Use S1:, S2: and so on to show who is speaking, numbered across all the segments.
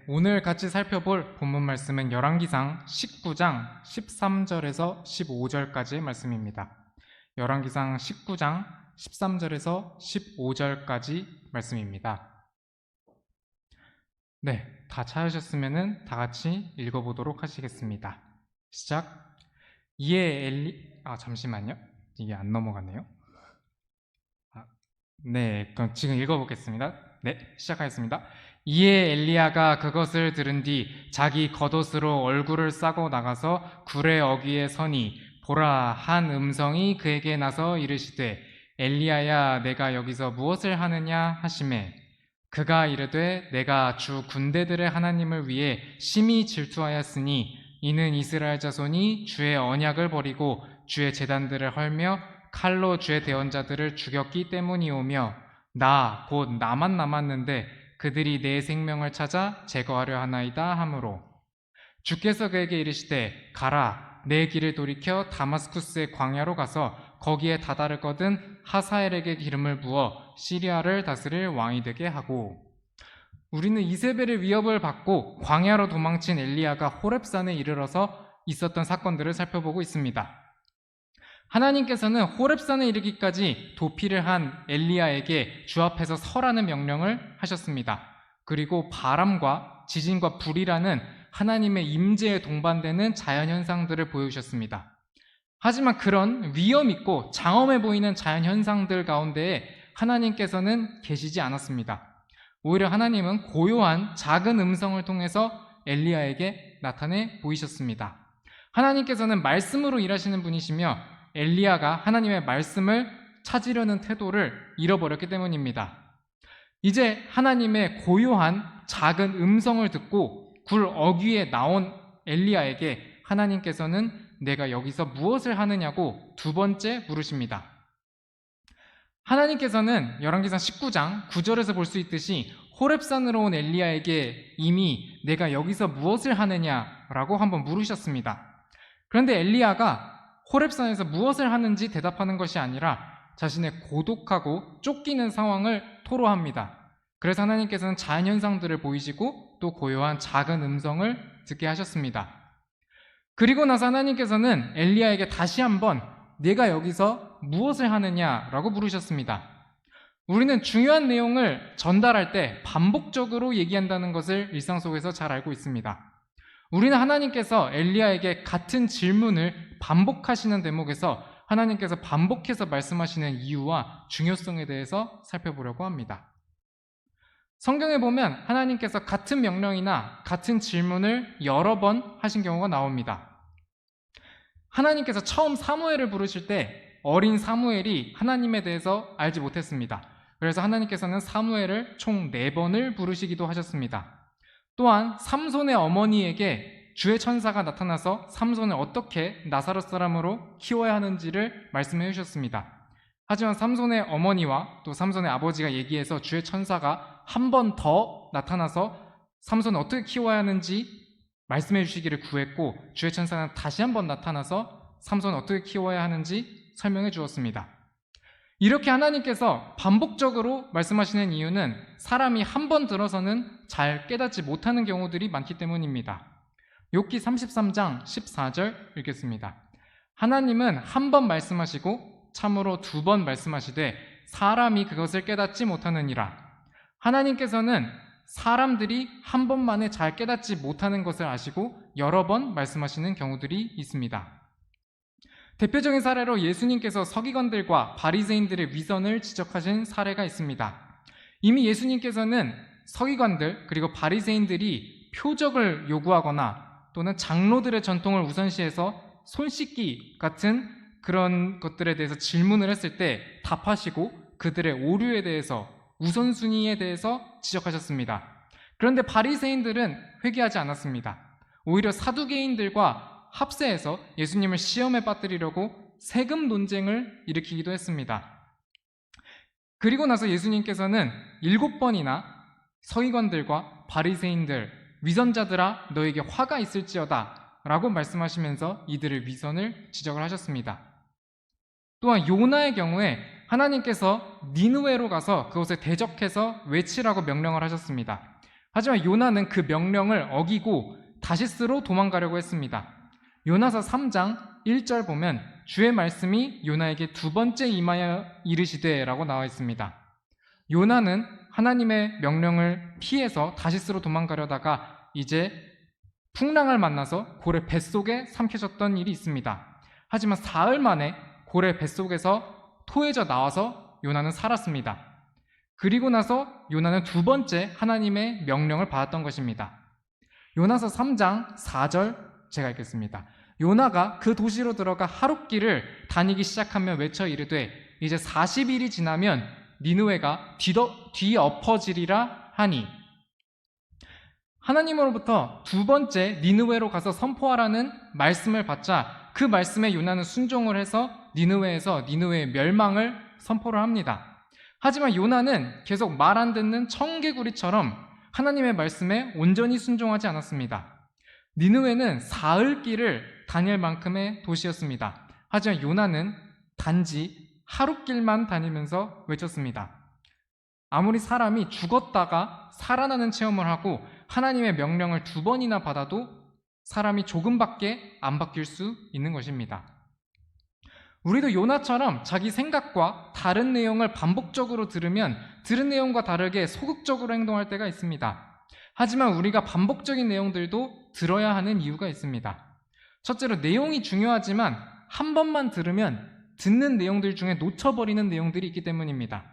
S1: 오늘 같이 살펴볼 본문 말씀은 열왕기상 19장 13절에서 15절까지의 말씀입니다. 열왕기상 19장 13절에서 15절까지 말씀입니다. 네, 다 찾으셨으면 다 같이 읽어보도록 하시겠습니다. 시작. 잠시만요. 이게 안 넘어가네요. 네, 그럼 지금 읽어보겠습니다. 네, 시작하겠습니다. 이에 엘리야가 그것을 들은 뒤 자기 겉옷으로 얼굴을 싸고 나가서 굴의 어귀에 서니 보라, 한 음성이 그에게 나서 이르시되 엘리야야, 내가 여기서 무엇을 하느냐 하시매 그가 이르되 내가 주 군대들의 하나님을 위해 심히 질투하였으니 이는 이스라엘 자손이 주의 언약을 버리고 주의 제단들을 헐며 칼로 주의 대언자들을 죽였기 때문이오며 나 곧 나만 남았는데 그들이 내 생명을 찾아 제거하려 하나이다 하므로 주께서 그에게 이르시되 가라, 내 길을 돌이켜 다마스쿠스의 광야로 가서 거기에 다다르거든 하사엘에게 기름을 부어 시리아를 다스릴 왕이 되게 하고. 우리는 이세벨의 위협을 받고 광야로 도망친 엘리야가 호렙산에 이르러서 있었던 사건들을 살펴보고 있습니다. 하나님께서는 호렙산에 이르기까지 도피를 한 엘리야에게 주 앞에서 서라는 명령을 하셨습니다. 그리고 바람과 지진과 불이라는 하나님의 임재에 동반되는 자연현상들을 보여주셨습니다. 하지만 그런 위험 있고 장엄해 보이는 자연현상들 가운데에 하나님께서는 계시지 않았습니다. 오히려 하나님은 고요한 작은 음성을 통해서 엘리야에게 나타내 보이셨습니다. 하나님께서는 말씀으로 일하시는 분이시며 엘리야가 하나님의 말씀을 찾으려는 태도를 잃어버렸기 때문입니다. 이제 하나님의 고요한 작은 음성을 듣고 굴 어귀에 나온 엘리야에게 하나님께서는 내가 여기서 무엇을 하느냐고 두 번째 물으십니다. 하나님께서는 열왕기상 19장 9절에서 볼 수 있듯이 호렙산으로 온 엘리야에게 이미 내가 여기서 무엇을 하느냐라고 한번 물으셨습니다. 그런데 엘리야가 호렙산에서 무엇을 하는지 대답하는 것이 아니라 자신의 고독하고 쫓기는 상황을 토로합니다. 그래서 하나님께서는 자연현상들을 보이시고 또 고요한 작은 음성을 듣게 하셨습니다. 그리고 나서 하나님께서는 엘리야에게 다시 한번 내가 여기서 무엇을 하느냐라고 물으셨습니다. 우리는 중요한 내용을 전달할 때 반복적으로 얘기한다는 것을 일상 속에서 잘 알고 있습니다. 우리는 하나님께서 엘리야에게 같은 질문을 반복하시는 대목에서 하나님께서 반복해서 말씀하시는 이유와 중요성에 대해서 살펴보려고 합니다. 성경에 보면 하나님께서 같은 명령이나 같은 질문을 여러 번 하신 경우가 나옵니다. 하나님께서 처음 사무엘을 부르실 때 어린 사무엘이 하나님에 대해서 알지 못했습니다. 그래서 하나님께서는 사무엘을 총 4번을 부르시기도 하셨습니다. 또한 삼손의 어머니에게 주의 천사가 나타나서 삼손을 어떻게 나사렛 사람으로 키워야 하는지를 말씀해 주셨습니다. 하지만 삼손의 어머니와 또 삼손의 아버지가 얘기해서 주의 천사가 한 번 더 나타나서 삼손을 어떻게 키워야 하는지 말씀해 주시기를 구했고 주의 천사는 다시 한 번 나타나서 삼손을 어떻게 키워야 하는지 설명해 주었습니다. 이렇게 하나님께서 반복적으로 말씀하시는 이유는 사람이 한 번 들어서는 잘 깨닫지 못하는 경우들이 많기 때문입니다. 욥기 33장 14절 읽겠습니다. 하나님은 한 번 말씀하시고 참으로 2번 말씀하시되 사람이 그것을 깨닫지 못하느니라. 하나님께서는 사람들이 한 번만에 잘 깨닫지 못하는 것을 아시고 여러 번 말씀하시는 경우들이 있습니다. 대표적인 사례로 예수님께서 서기관들과 바리새인들의 위선을 지적하신 사례가 있습니다. 이미 예수님께서는 서기관들 그리고 바리새인들이 표적을 요구하거나 또는 장로들의 전통을 우선시해서 손 씻기 같은 그런 것들에 대해서 질문을 했을 때 답하시고 그들의 오류에 대해서 우선순위에 대해서 지적하셨습니다. 그런데 바리새인들은 회개하지 않았습니다. 오히려 사두개인들과 합세해서 예수님을 시험에 빠뜨리려고 세금 논쟁을 일으키기도 했습니다. 그리고 나서 예수님께서는 7번이나 서기관들과 바리새인들, 위선자들아 너에게 화가 있을지어다 라고 말씀하시면서 이들의 위선을 지적을 하셨습니다. 또한 요나의 경우에 하나님께서 니느웨로 가서 그곳에 대적해서 외치라고 명령을 하셨습니다. 하지만 요나는 그 명령을 어기고 다시스로 도망가려고 했습니다. 요나서 3장 1절 보면 주의 말씀이 요나에게 두 번째 임하여 이르시되 라고 나와 있습니다. 요나는 하나님의 명령을 피해서 다시스로 도망가려다가 이제 풍랑을 만나서 고래 뱃속에 삼켜졌던 일이 있습니다. 하지만 사흘 만에 고래 뱃속에서 토해져 나와서 요나는 살았습니다. 그리고 나서 요나는 두 번째 하나님의 명령을 받았던 것입니다. 요나서 3장 4절 제가 읽겠습니다. 요나가 그 도시로 들어가 하룻길을 다니기 시작하며 외쳐 이르되 이제 40일이 지나면 니느웨가 뒤엎어지리라 하니, 하나님으로부터 두 번째 니느웨로 가서 선포하라는 말씀을 받자 그 말씀에 요나는 순종을 해서 니느웨에서 니느웨의 멸망을 선포를 합니다. 하지만 요나는 계속 말 안 듣는 청개구리처럼 하나님의 말씀에 온전히 순종하지 않았습니다. 니느웨는 사흘 길을 다닐 만큼의 도시였습니다. 하지만 요나는 단지 하룻길만 다니면서 외쳤습니다. 아무리 사람이 죽었다가 살아나는 체험을 하고 하나님의 명령을 두 번이나 받아도 사람이 조금밖에 안 바뀔 수 있는 것입니다. 우리도 요나처럼 자기 생각과 다른 내용을 반복적으로 들으면 들은 내용과 다르게 소극적으로 행동할 때가 있습니다. 하지만 우리가 반복적인 내용들도 들어야 하는 이유가 있습니다. 첫째로 내용이 중요하지만 한 번만 들으면 듣는 내용들 중에 놓쳐버리는 내용들이 있기 때문입니다.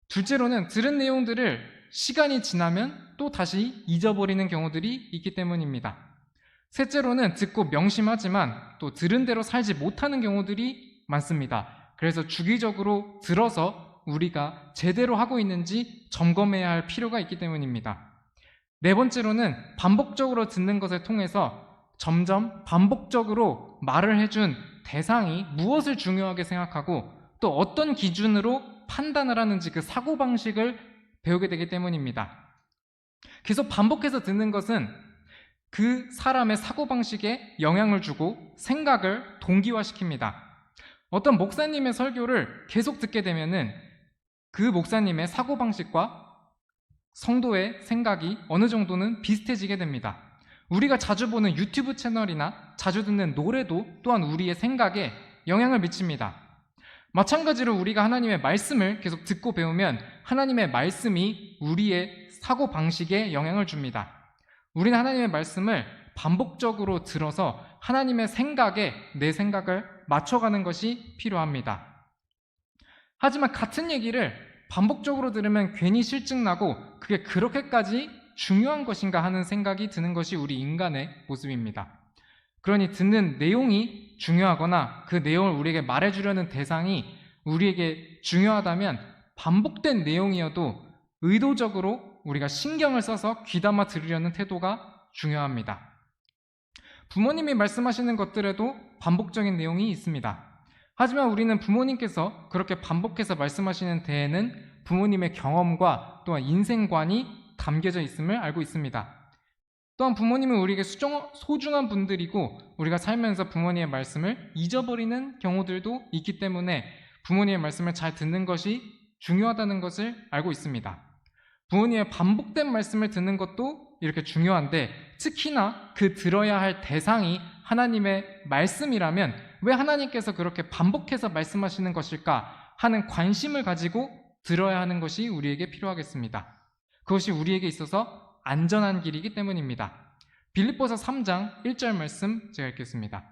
S1: 둘째로는 들은 내용들을 시간이 지나면 또 다시 잊어버리는 경우들이 있기 때문입니다. 셋째로는 듣고 명심하지만 또 들은 대로 살지 못하는 경우들이 많습니다. 그래서 주기적으로 들어서 우리가 제대로 하고 있는지 점검해야 할 필요가 있기 때문입니다. 네 번째로는 반복적으로 듣는 것을 통해서 점점 반복적으로 말을 해준 대상이 무엇을 중요하게 생각하고 또 어떤 기준으로 판단을 하는지 그 사고방식을 배우게 되기 때문입니다. 계속 반복해서 듣는 것은 그 사람의 사고방식에 영향을 주고 생각을 동기화시킵니다. 어떤 목사님의 설교를 계속 듣게 되면은 그 목사님의 사고방식과 성도의 생각이 어느 정도는 비슷해지게 됩니다. 우리가 자주 보는 유튜브 채널이나 자주 듣는 노래도 또한 우리의 생각에 영향을 미칩니다. 마찬가지로 우리가 하나님의 말씀을 계속 듣고 배우면 하나님의 말씀이 우리의 사고방식에 영향을 줍니다. 우리는 하나님의 말씀을 반복적으로 들어서 하나님의 생각에 내 생각을 맞춰가는 것이 필요합니다. 하지만 같은 얘기를 반복적으로 들으면 괜히 실증나고 그게 그렇게까지 중요한 것인가 하는 생각이 드는 것이 우리 인간의 모습입니다. 그러니 듣는 내용이 중요하거나 그 내용을 우리에게 말해주려는 대상이 우리에게 중요하다면 반복된 내용이어도 의도적으로 우리가 신경을 써서 귀담아 들으려는 태도가 중요합니다. 부모님이 말씀하시는 것들에도 반복적인 내용이 있습니다. 하지만 우리는 부모님께서 그렇게 반복해서 말씀하시는 데에는 부모님의 경험과 또한 인생관이 담겨져 있음을 알고 있습니다. 또한 부모님은 우리에게 소중한 분들이고 우리가 살면서 부모님의 말씀을 잊어버리는 경우들도 있기 때문에 부모님의 말씀을 잘 듣는 것이 중요하다는 것을 알고 있습니다. 부모님의 반복된 말씀을 듣는 것도 이렇게 중요한데 특히나 그 들어야 할 대상이 하나님의 말씀이라면 왜 하나님께서 그렇게 반복해서 말씀하시는 것일까 하는 관심을 가지고 들어야 하는 것이 우리에게 필요하겠습니다. 그것이 우리에게 있어서 안전한 길이기 때문입니다. 빌립보서 3장 1절 말씀 제가 읽겠습니다.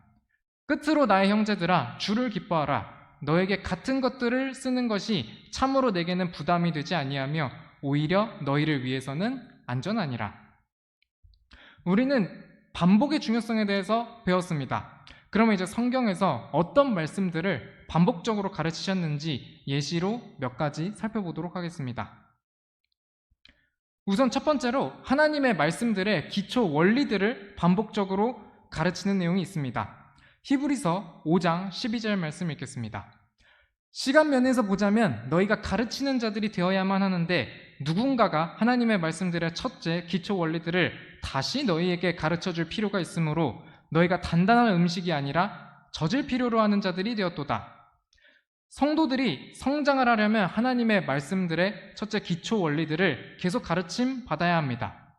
S1: 끝으로 나의 형제들아 주를 기뻐하라. 너에게 같은 것들을 쓰는 것이 참으로 내게는 부담이 되지 아니하며 오히려 너희를 위해서는 안전하니라. 우리는 반복의 중요성에 대해서 배웠습니다. 그러면 이제 성경에서 어떤 말씀들을 반복적으로 가르치셨는지 예시로 몇 가지 살펴보도록 하겠습니다. 우선 첫 번째로 하나님의 말씀들의 기초 원리들을 반복적으로 가르치는 내용이 있습니다. 히브리서 5장 12절 말씀 읽겠습니다. 시간 면에서 보자면 너희가 가르치는 자들이 되어야만 하는데 누군가가 하나님의 말씀들의 첫째 기초 원리들을 다시 너희에게 가르쳐줄 필요가 있으므로 너희가 단단한 음식이 아니라 젖을 필요로 하는 자들이 되었도다. 성도들이 성장을 하려면 하나님의 말씀들의 첫째 기초 원리들을 계속 가르침 받아야 합니다.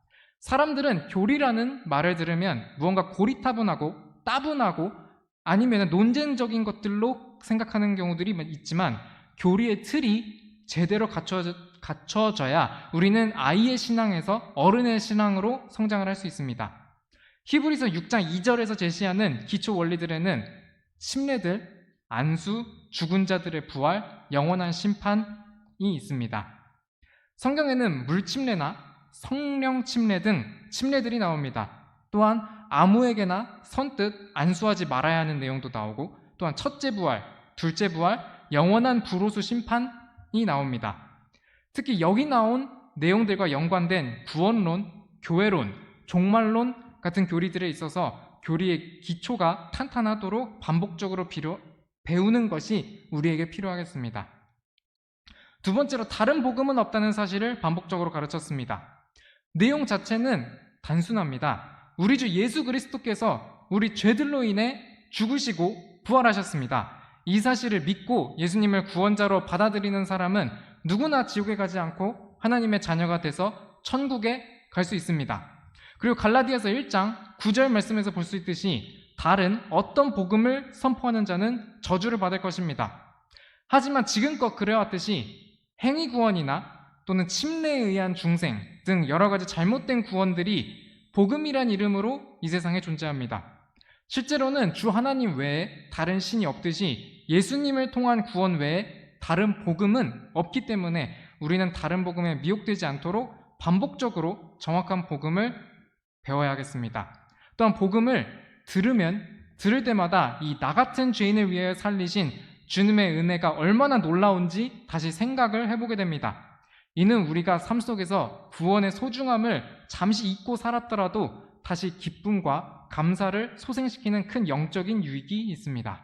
S1: 사람들은 교리라는 말을 들으면 무언가 고리타분하고 따분하고 아니면 논쟁적인 것들로 생각하는 경우들이 있지만 교리의 틀이 제대로 갖춰져야 우리는 아이의 신앙에서 어른의 신앙으로 성장을 할 수 있습니다. 히브리서 6장 2절에서 제시하는 기초 원리들에는 침례들, 안수, 죽은 자들의 부활, 영원한 심판이 있습니다. 성경에는 물침례나 성령 침례 등 침례들이 나옵니다. 또한 아무에게나 선뜻 안수하지 말아야 하는 내용도 나오고, 또한 첫째 부활, 둘째 부활, 영원한 불호수 심판이 나옵니다. 특히 여기 나온 내용들과 연관된 구원론, 교회론, 종말론 같은 교리들에 있어서 교리의 기초가 탄탄하도록 반복적으로 배우는 것이 우리에게 필요하겠습니다. 두 번째로 다른 복음은 없다는 사실을 반복적으로 가르쳤습니다. 내용 자체는 단순합니다. 우리 주 예수 그리스도께서 우리 죄들로 인해 죽으시고 부활하셨습니다. 이 사실을 믿고 예수님을 구원자로 받아들이는 사람은 누구나 지옥에 가지 않고 하나님의 자녀가 돼서 천국에 갈 수 있습니다. 그리고 갈라디아서 1장 9절 말씀에서 볼 수 있듯이 다른 어떤 복음을 선포하는 자는 저주를 받을 것입니다. 하지만 지금껏 그래왔듯이 행위 구원이나 또는 침례에 의한 중생 등 여러 가지 잘못된 구원들이 복음이란 이름으로 이 세상에 존재합니다. 실제로는 주 하나님 외에 다른 신이 없듯이 예수님을 통한 구원 외에 다른 복음은 없기 때문에 우리는 다른 복음에 미혹되지 않도록 반복적으로 정확한 복음을 배워야 하겠습니다. 또한 복음을 들을 때마다 이 나 같은 죄인을 위하여 살리신 주님의 은혜가 얼마나 놀라운지 다시 생각을 해보게 됩니다. 이는 우리가 삶 속에서 구원의 소중함을 잠시 잊고 살았더라도 다시 기쁨과 감사를 소생시키는 큰 영적인 유익이 있습니다.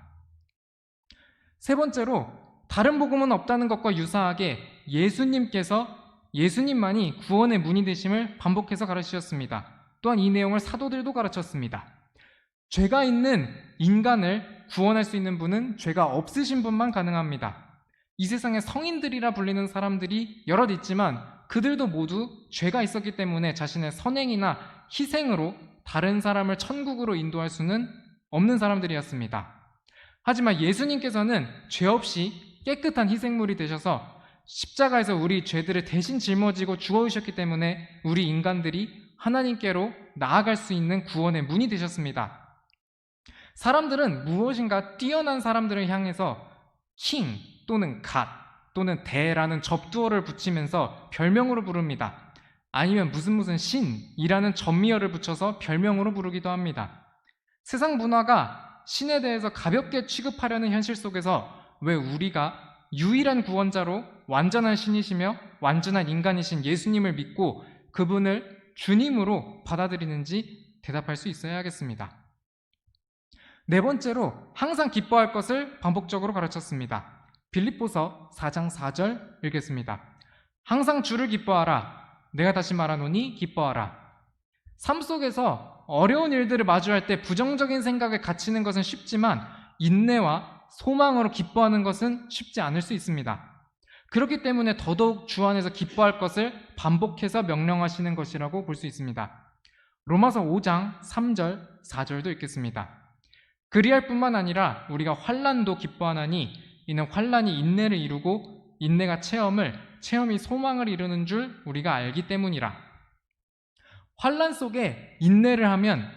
S1: 세 번째로 다른 복음은 없다는 것과 유사하게 예수님만이 구원의 문이 되심을 반복해서 가르치셨습니다. 또한 이 내용을 사도들도 가르쳤습니다. 죄가 있는 인간을 구원할 수 있는 분은 죄가 없으신 분만 가능합니다. 이 세상에 성인들이라 불리는 사람들이 여럿 있지만 그들도 모두 죄가 있었기 때문에 자신의 선행이나 희생으로 다른 사람을 천국으로 인도할 수는 없는 사람들이었습니다. 하지만 예수님께서는 죄 없이 깨끗한 희생물이 되셔서 십자가에서 우리 죄들을 대신 짊어지고 죽어주셨기 때문에 우리 인간들이 하나님께로 나아갈 수 있는 구원의 문이 되셨습니다. 사람들은 무엇인가 뛰어난 사람들을 향해서 king 또는 god 또는 대라는 접두어를 붙이면서 별명으로 부릅니다. 아니면 무슨 신이라는 전미어를 붙여서 별명으로 부르기도 합니다. 세상 문화가 신에 대해서 가볍게 취급하려는 현실 속에서 왜 우리가 유일한 구원자로 완전한 신이시며 완전한 인간이신 예수님을 믿고 그분을 주님으로 받아들이는지 대답할 수 있어야 하겠습니다. 네 번째로 항상 기뻐할 것을 반복적으로 가르쳤습니다. 빌립보서 4장 4절 읽겠습니다. 항상 주를 기뻐하라. 내가 다시 말하노니 기뻐하라. 삶 속에서 어려운 일들을 마주할 때 부정적인 생각에 갇히는 것은 쉽지만 인내와 소망으로 기뻐하는 것은 쉽지 않을 수 있습니다. 그렇기 때문에 더더욱 주 안에서 기뻐할 것을 반복해서 명령하시는 것이라고 볼 수 있습니다. 로마서 5장 3절 4절도 읽겠습니다. 그리할 뿐만 아니라 우리가 환난도 기뻐하나니 이는 환난이 인내를 이루고 인내가 체험이 소망을 이루는 줄 우리가 알기 때문이라. 환난 속에 인내를 하면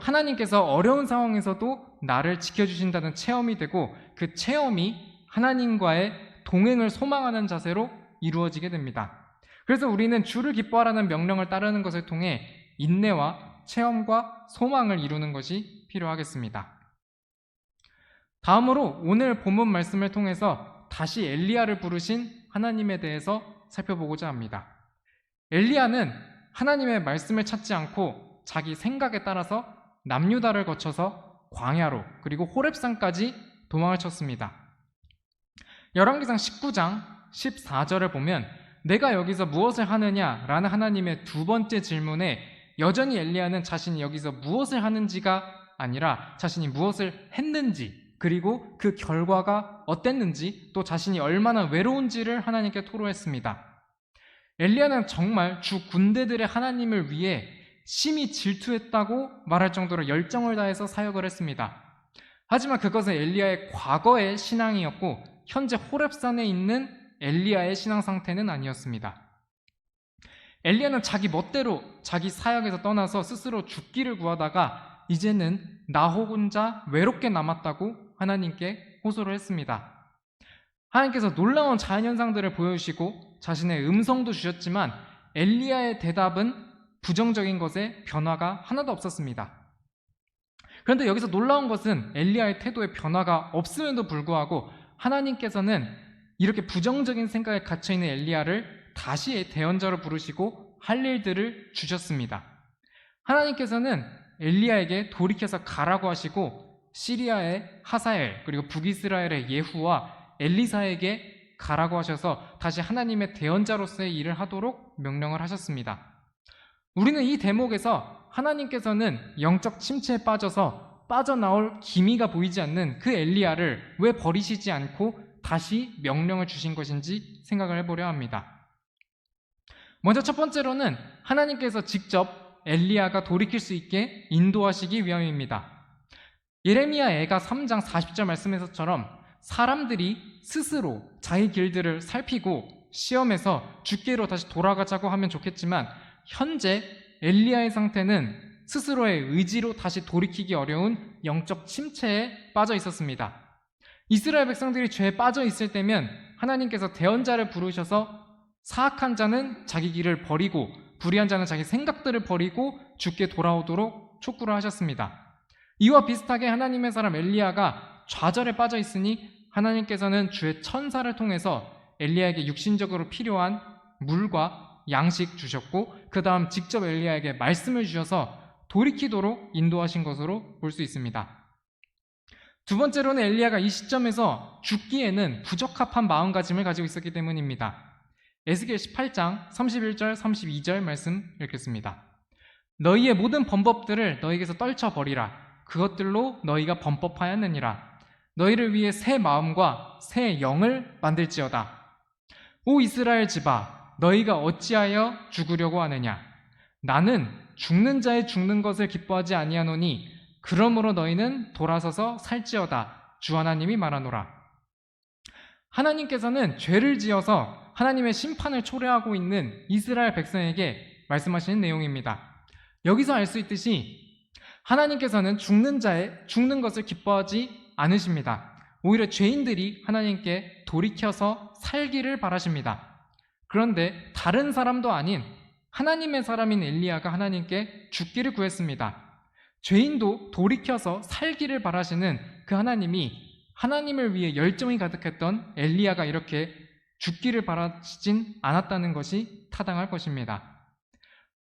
S1: 하나님께서 어려운 상황에서도 나를 지켜주신다는 체험이 되고 그 체험이 하나님과의 동행을 소망하는 자세로 이루어지게 됩니다. 그래서 우리는 주를 기뻐하라는 명령을 따르는 것을 통해 인내와 체험과 소망을 이루는 것이 필요하겠습니다. 다음으로 오늘 본문 말씀을 통해서 다시 엘리야를 부르신 하나님에 대해서 살펴보고자 합니다. 엘리야는 하나님의 말씀을 찾지 않고 자기 생각에 따라서 남유다를 거쳐서 광야로 그리고 호렙산까지 도망을 쳤습니다. 열왕기상 19장 14절을 보면 내가 여기서 무엇을 하느냐라는 하나님의 두 번째 질문에 여전히 엘리야는 자신이 여기서 무엇을 하는지가 아니라 자신이 무엇을 했는지 그리고 그 결과가 어땠는지 또 자신이 얼마나 외로운지를 하나님께 토로했습니다. 엘리야는 정말 주 군대들의 하나님을 위해 심히 질투했다고 말할 정도로 열정을 다해서 사역을 했습니다. 하지만 그것은 엘리야의 과거의 신앙이었고 현재 호렙산에 있는 엘리야의 신앙 상태는 아니었습니다. 엘리야는 자기 멋대로 자기 사역에서 떠나서 스스로 죽기를 구하다가 이제는 나 혼자 외롭게 남았다고 하나님께 호소를 했습니다. 하나님께서 놀라운 자연현상들을 보여주시고 자신의 음성도 주셨지만 엘리야의 대답은 부정적인 것에 변화가 하나도 없었습니다. 그런데 여기서 놀라운 것은 엘리야의 태도에 변화가 없음에도 불구하고 하나님께서는 이렇게 부정적인 생각에 갇혀있는 엘리야를 다시 대언자로 부르시고 할 일들을 주셨습니다. 하나님께서는 엘리야에게 돌이켜서 가라고 하시고 시리아의 하사엘 그리고 북이스라엘의 예후와 엘리사에게 가라고 하셔서 다시 하나님의 대언자로서의 일을 하도록 명령을 하셨습니다. 우리는 이 대목에서 하나님께서는 영적 침체에 빠져서 빠져나올 기미가 보이지 않는 그 엘리야를 왜 버리시지 않고 다시 명령을 주신 것인지 생각을 해보려 합니다. 먼저 첫 번째로는 하나님께서 직접 엘리야가 돌이킬 수 있게 인도하시기 위함입니다. 예레미야 애가 3장 40절 말씀에서처럼 사람들이 스스로 자기 길들을 살피고 시험해서 주께로 다시 돌아가자고 하면 좋겠지만 현재 엘리야의 상태는 스스로의 의지로 다시 돌이키기 어려운 영적 침체에 빠져 있었습니다. 이스라엘 백성들이 죄에 빠져 있을 때면 하나님께서 대언자를 부르셔서 사악한 자는 자기 길을 버리고 불의한 자는 자기 생각들을 버리고 주께 돌아오도록 촉구를 하셨습니다. 이와 비슷하게 하나님의 사람 엘리야가 좌절에 빠져 있으니 하나님께서는 주의 천사를 통해서 엘리야에게 육신적으로 필요한 물과 양식 주셨고 그 다음 직접 엘리야에게 말씀을 주셔서 돌이키도록 인도하신 것으로 볼 수 있습니다. 두 번째로는 엘리야가 이 시점에서 죽기에는 부적합한 마음가짐을 가지고 있었기 때문입니다. 에스겔 18장 31절 32절 말씀 읽겠습니다. 너희의 모든 범법들을 너희에게서 떨쳐버리라. 그것들로 너희가 범법하였느니라. 너희를 위해 새 마음과 새 영을 만들지어다. 오 이스라엘 집아, 너희가 어찌하여 죽으려고 하느냐? 나는 죽는 자의 죽는 것을 기뻐하지 아니하노니 그러므로 너희는 돌아서서 살지어다. 주 하나님이 말하노라. 하나님께서는 죄를 지어서 하나님의 심판을 초래하고 있는 이스라엘 백성에게 말씀하시는 내용입니다. 여기서 알 수 있듯이 하나님께서는 죽는 자의 죽는 것을 기뻐하지 않으십니다. 오히려 죄인들이 하나님께 돌이켜서 살기를 바라십니다. 그런데 다른 사람도 아닌 하나님의 사람인 엘리야가 하나님께 죽기를 구했습니다. 죄인도 돌이켜서 살기를 바라시는 그 하나님이 하나님을 위해 열정이 가득했던 엘리야가 이렇게 죽기를 바라시진 않았다는 것이 타당할 것입니다.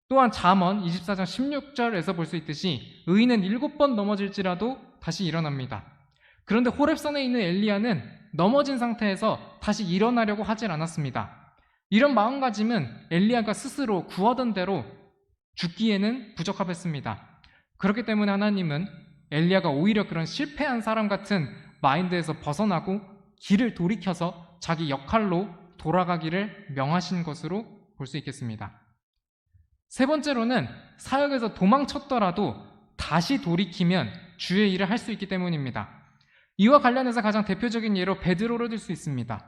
S1: 또한 잠언 24장 16절에서 볼 수 있듯이 의인은 7번 넘어질지라도 다시 일어납니다. 그런데 호렙산에 있는 엘리야는 넘어진 상태에서 다시 일어나려고 하질 않았습니다. 이런 마음가짐은 엘리야가 스스로 구하던 대로 죽기에는 부적합했습니다. 그렇기 때문에 하나님은 엘리야가 오히려 그런 실패한 사람 같은 마인드에서 벗어나고 길을 돌이켜서 자기 역할로 돌아가기를 명하신 것으로 볼 수 있겠습니다. 세 번째로는 사역에서 도망쳤더라도 다시 돌이키면 주의 일을 할 수 있기 때문입니다. 이와 관련해서 가장 대표적인 예로 베드로를 들 수 있습니다.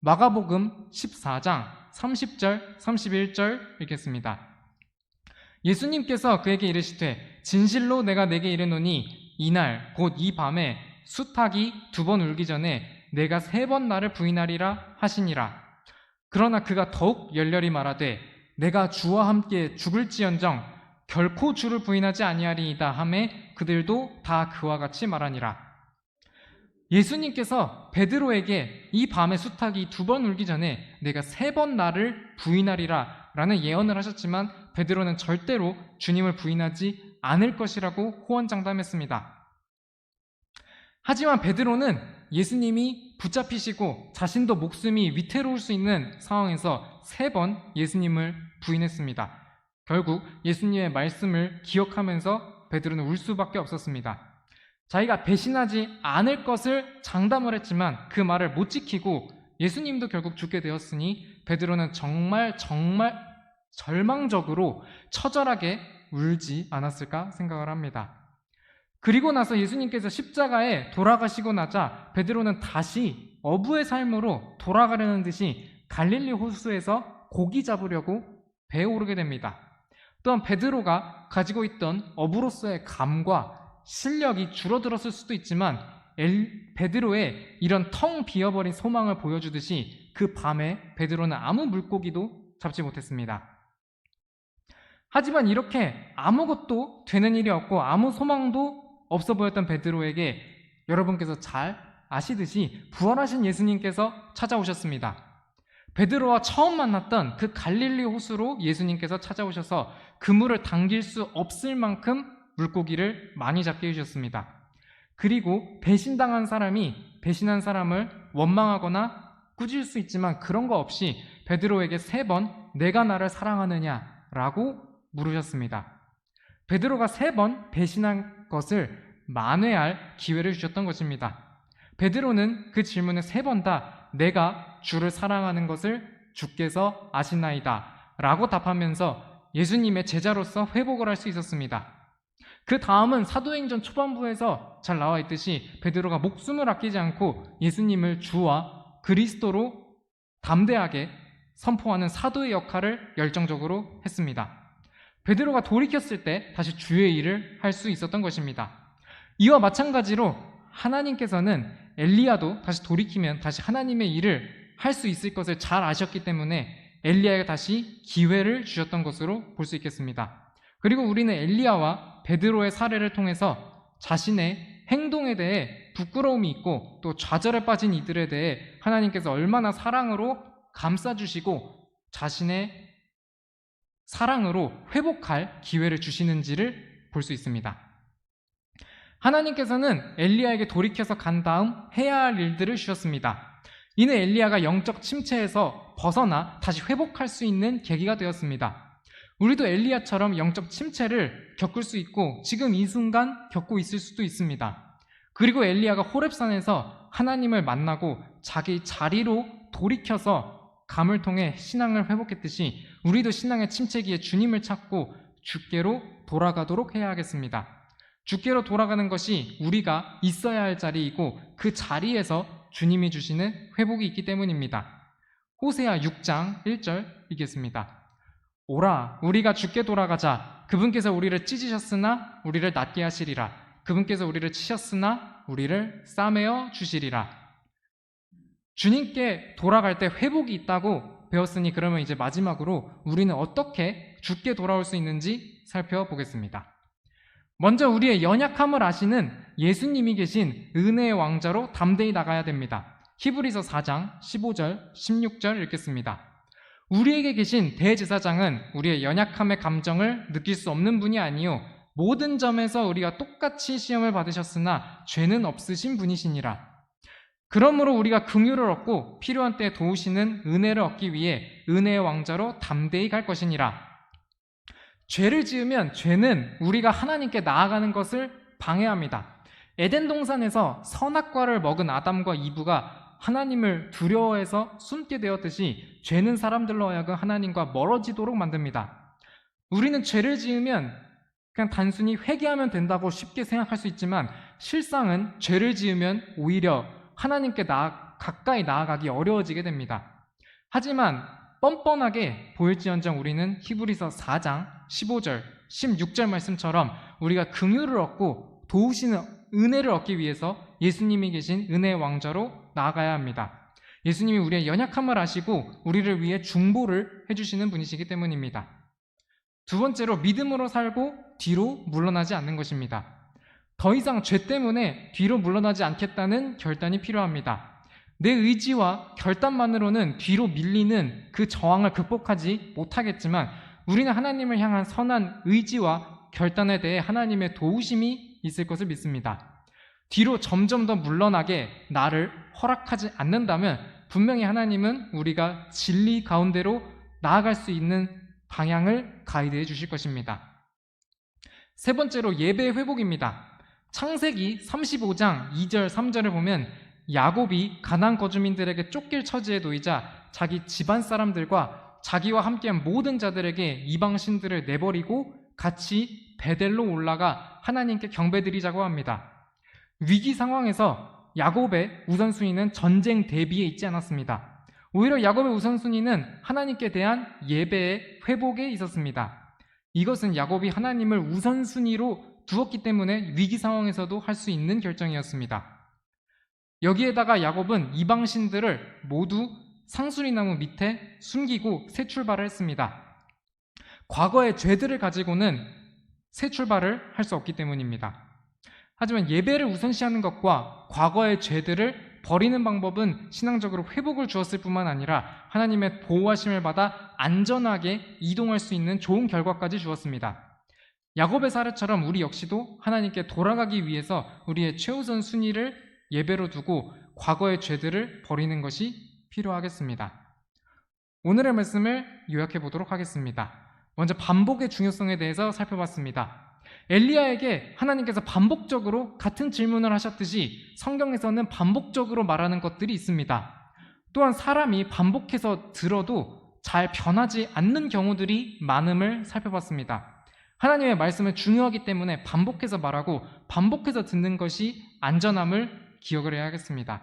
S1: 마가복음 14장 30절 31절 읽겠습니다. 예수님께서 그에게 이르시되 진실로 내가 내게 이르노니 이날 곧 이 밤에 수탉이 2번 울기 전에 내가 3번 나를 부인하리라 하시니라. 그러나 그가 더욱 열렬히 말하되 내가 주와 함께 죽을지언정 결코 주를 부인하지 아니하리이다 하매 그들도 다 그와 같이 말하니라. 예수님께서 베드로에게 이 밤에 수탉이 2번 울기 전에 내가 3번 나를 부인하리라 라는 예언을 하셨지만 베드로는 절대로 주님을 부인하지 않을 것이라고 호언장담했습니다. 하지만 베드로는 예수님이 붙잡히시고 자신도 목숨이 위태로울 수 있는 상황에서 3번 예수님을 부인했습니다. 결국 예수님의 말씀을 기억하면서 베드로는 울 수밖에 없었습니다. 자기가 배신하지 않을 것을 장담을 했지만 그 말을 못 지키고 예수님도 결국 죽게 되었으니 베드로는 정말 절망적으로 처절하게 울지 않았을까 생각을 합니다. 그리고 나서 예수님께서 십자가에 돌아가시고 나자 베드로는 다시 어부의 삶으로 돌아가려는 듯이 갈릴리 호수에서 고기 잡으려고 배에 오르게 됩니다. 또한 베드로가 가지고 있던 어부로서의 감과 실력이 줄어들었을 수도 있지만 베드로의 이런 텅 비어버린 소망을 보여주듯이 그 밤에 베드로는 아무 물고기도 잡지 못했습니다. 하지만 이렇게 아무것도 되는 일이 없고 아무 소망도 없어 보였던 베드로에게 여러분께서 잘 아시듯이 부활하신 예수님께서 찾아오셨습니다. 베드로와 처음 만났던 그 갈릴리 호수로 예수님께서 찾아오셔서 그물을 당길 수 없을 만큼 물고기를 많이 잡게 해주셨습니다. 그리고 배신당한 사람이 배신한 사람을 원망하거나 꾸질 수 있지만 그런 거 없이 베드로에게 3번 내가 나를 사랑하느냐라고 물으셨습니다. 베드로가 3번 배신한 것을 만회할 기회를 주셨던 것입니다. 베드로는 그 질문에 3번 다 내가 주를 사랑하는 것을 주께서 아시나이다 라고 답하면서 예수님의 제자로서 회복을 할 수 있었습니다. 그 다음은 사도행전 초반부에서 잘 나와 있듯이 베드로가 목숨을 아끼지 않고 예수님을 주와 그리스도로 담대하게 선포하는 사도의 역할을 열정적으로 했습니다. 베드로가 돌이켰을 때 다시 주의 일을 할 수 있었던 것입니다. 이와 마찬가지로 하나님께서는 엘리야도 다시 돌이키면 다시 하나님의 일을 할 수 있을 것을 잘 아셨기 때문에 엘리야에게 다시 기회를 주셨던 것으로 볼 수 있겠습니다. 그리고 우리는 엘리야와 베드로의 사례를 통해서 자신의 행동에 대해 부끄러움이 있고 또 좌절에 빠진 이들에 대해 하나님께서 얼마나 사랑으로 감싸주시고 자신의 사랑으로 회복할 기회를 주시는지를 볼 수 있습니다. 하나님께서는 엘리야에게 돌이켜서 간 다음 해야 할 일들을 주셨습니다. 이는 엘리야가 영적 침체에서 벗어나 다시 회복할 수 있는 계기가 되었습니다. 우리도 엘리야처럼 영적 침체를 겪을 수 있고 지금 이 순간 겪고 있을 수도 있습니다. 그리고 엘리야가 호렙산에서 하나님을 만나고 자기 자리로 돌이켜서 감을 통해 신앙을 회복했듯이 우리도 신앙의 침체기에 주님을 찾고 주께로 돌아가도록 해야 하겠습니다. 주께로 돌아가는 것이 우리가 있어야 할 자리이고 그 자리에서 주님이 주시는 회복이 있기 때문입니다. 호세아 6장 1절 읽겠습니다. 오라 우리가 주께 돌아가자. 그분께서 우리를 찢으셨으나 우리를 낫게 하시리라. 그분께서 우리를 치셨으나 우리를 싸매어 주시리라. 주님께 돌아갈 때 회복이 있다고 배웠으니 그러면 이제 마지막으로 우리는 어떻게 주께 돌아올 수 있는지 살펴보겠습니다. 먼저 우리의 연약함을 아시는 예수님이 계신 은혜의 왕자로 담대히 나가야 됩니다. 히브리서 4장 15절 16절 읽겠습니다. 우리에게 계신 대제사장은 우리의 연약함의 감정을 느낄 수 없는 분이 아니요 모든 점에서 우리가 똑같이 시험을 받으셨으나 죄는 없으신 분이시니라. 그러므로 우리가 긍휼을 얻고 필요한 때에 도우시는 은혜를 얻기 위해 은혜의 왕자로 담대히 갈 것이니라. 죄를 지으면 죄는 우리가 하나님께 나아가는 것을 방해합니다. 에덴 동산에서 선악과를 먹은 아담과 이브가 하나님을 두려워해서 숨게 되었듯이 죄는 사람들로 하여금 하나님과 멀어지도록 만듭니다. 우리는 죄를 지으면 그냥 단순히 회개하면 된다고 쉽게 생각할 수 있지만 실상은 죄를 지으면 오히려 하나님께 가까이 나아가기 어려워지게 됩니다. 하지만 뻔뻔하게 보일지언정 우리는 히브리서 4장 15절, 16절 말씀처럼 우리가 긍휼을 얻고 도우시는 은혜를 얻기 위해서 예수님이 계신 은혜의 왕자로 나아가야 합니다. 예수님이 우리의 연약함을 아시고 우리를 위해 중보를 해주시는 분이시기 때문입니다. 두 번째로 믿음으로 살고 뒤로 물러나지 않는 것입니다. 더 이상 죄 때문에 뒤로 물러나지 않겠다는 결단이 필요합니다. 내 의지와 결단만으로는 뒤로 밀리는 그 저항을 극복하지 못하겠지만 우리는 하나님을 향한 선한 의지와 결단에 대해 하나님의 도우심이 있을 것을 믿습니다. 뒤로 점점 더 물러나게 나를 허락하지 않는다면 분명히 하나님은 우리가 진리 가운데로 나아갈 수 있는 방향을 가이드해 주실 것입니다. 세 번째로 예배의 회복입니다. 창세기 35장 2절 3절을 보면 야곱이 가나안 거주민들에게 쫓길 처지에 놓이자 자기 집안 사람들과 자기와 함께한 모든 자들에게 이방 신들을 내버리고 같이 베델로 올라가 하나님께 경배드리자고 합니다. 위기 상황에서 야곱의 우선순위는 전쟁 대비에 있지 않았습니다. 오히려 야곱의 우선순위는 하나님께 대한 예배의 회복에 있었습니다. 이것은 야곱이 하나님을 우선순위로 두었기 때문에 위기 상황에서도 할 수 있는 결정이었습니다. 여기에다가 야곱은 이방 신들을 모두 상수리나무 밑에 숨기고 새 출발을 했습니다. 과거의 죄들을 가지고는 새 출발을 할 수 없기 때문입니다. 하지만 예배를 우선시하는 것과 과거의 죄들을 버리는 방법은 신앙적으로 회복을 주었을 뿐만 아니라 하나님의 보호하심을 받아 안전하게 이동할 수 있는 좋은 결과까지 주었습니다. 야곱의 사례처럼 우리 역시도 하나님께 돌아가기 위해서 우리의 최우선 순위를 예배로 두고 과거의 죄들을 버리는 것이 필요하겠습니다. 오늘의 말씀을 요약해 보도록 하겠습니다. 먼저 반복의 중요성에 대해서 살펴봤습니다. 엘리야에게 하나님께서 반복적으로 같은 질문을 하셨듯이 성경에서는 반복적으로 말하는 것들이 있습니다. 또한 사람이 반복해서 들어도 잘 변하지 않는 경우들이 많음을 살펴봤습니다. 하나님의 말씀은 중요하기 때문에 반복해서 말하고 반복해서 듣는 것이 안전함을 기억을 해야겠습니다.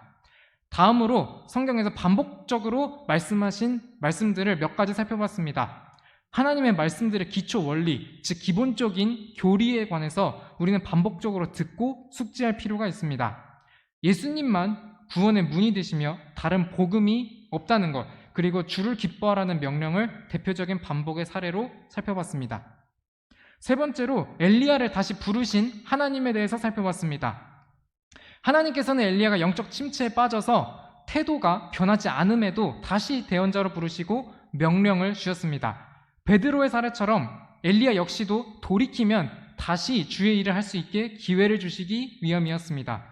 S1: 다음으로 성경에서 반복적으로 말씀하신 말씀들을 몇 가지 살펴봤습니다. 하나님의 말씀들의 기초 원리, 즉 기본적인 교리에 관해서 우리는 반복적으로 듣고 숙지할 필요가 있습니다. 예수님만 구원의 문이 되시며 다른 복음이 없다는 것, 그리고 주를 기뻐하라는 명령을 대표적인 반복의 사례로 살펴봤습니다. 세 번째로 엘리야를 다시 부르신 하나님에 대해서 살펴봤습니다. 하나님께서는 엘리야가 영적 침체에 빠져서 태도가 변하지 않음에도 다시 대언자로 부르시고 명령을 주셨습니다. 베드로의 사례처럼 엘리야 역시도 돌이키면 다시 주의 일을 할 수 있게 기회를 주시기 위함이었습니다.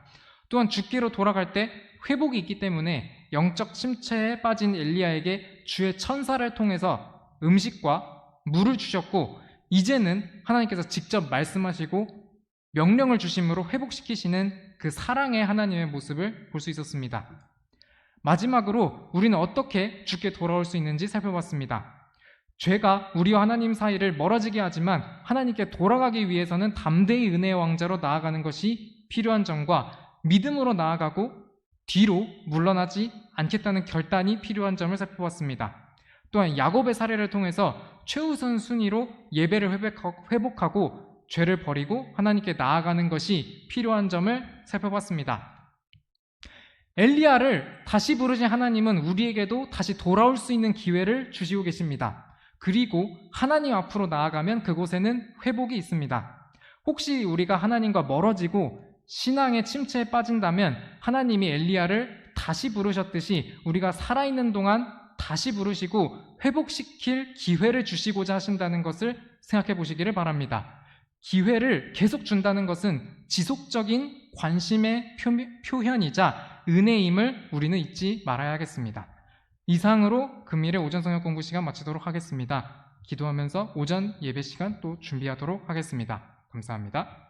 S1: 또한 주께로 돌아갈 때 회복이 있기 때문에 영적 침체에 빠진 엘리야에게 주의 천사를 통해서 음식과 물을 주셨고 이제는 하나님께서 직접 말씀하시고 명령을 주심으로 회복시키시는 그 사랑의 하나님의 모습을 볼 수 있었습니다. 마지막으로 우리는 어떻게 주께 돌아올 수 있는지 살펴봤습니다. 죄가 우리와 하나님 사이를 멀어지게 하지만 하나님께 돌아가기 위해서는 담대히 은혜의 왕자로 나아가는 것이 필요한 점과 믿음으로 나아가고 뒤로 물러나지 않겠다는 결단이 필요한 점을 살펴봤습니다. 또한 야곱의 사례를 통해서 최우선 순위로 예배를 회복하고 죄를 버리고 하나님께 나아가는 것이 필요한 점을 살펴봤습니다. 엘리야를 다시 부르신 하나님은 우리에게도 다시 돌아올 수 있는 기회를 주시고 계십니다. 그리고 하나님 앞으로 나아가면 그곳에는 회복이 있습니다. 혹시 우리가 하나님과 멀어지고 신앙의 침체에 빠진다면 하나님이 엘리야를 다시 부르셨듯이 우리가 살아있는 동안 다시 부르시고 회복시킬 기회를 주시고자 하신다는 것을 생각해 보시기를 바랍니다. 기회를 계속 준다는 것은 지속적인 관심의 표현이자 은혜임을 우리는 잊지 말아야겠습니다. 이상으로 금일의 오전 성경 공부 시간 마치도록 하겠습니다. 기도하면서 오전 예배 시간 또 준비하도록 하겠습니다. 감사합니다.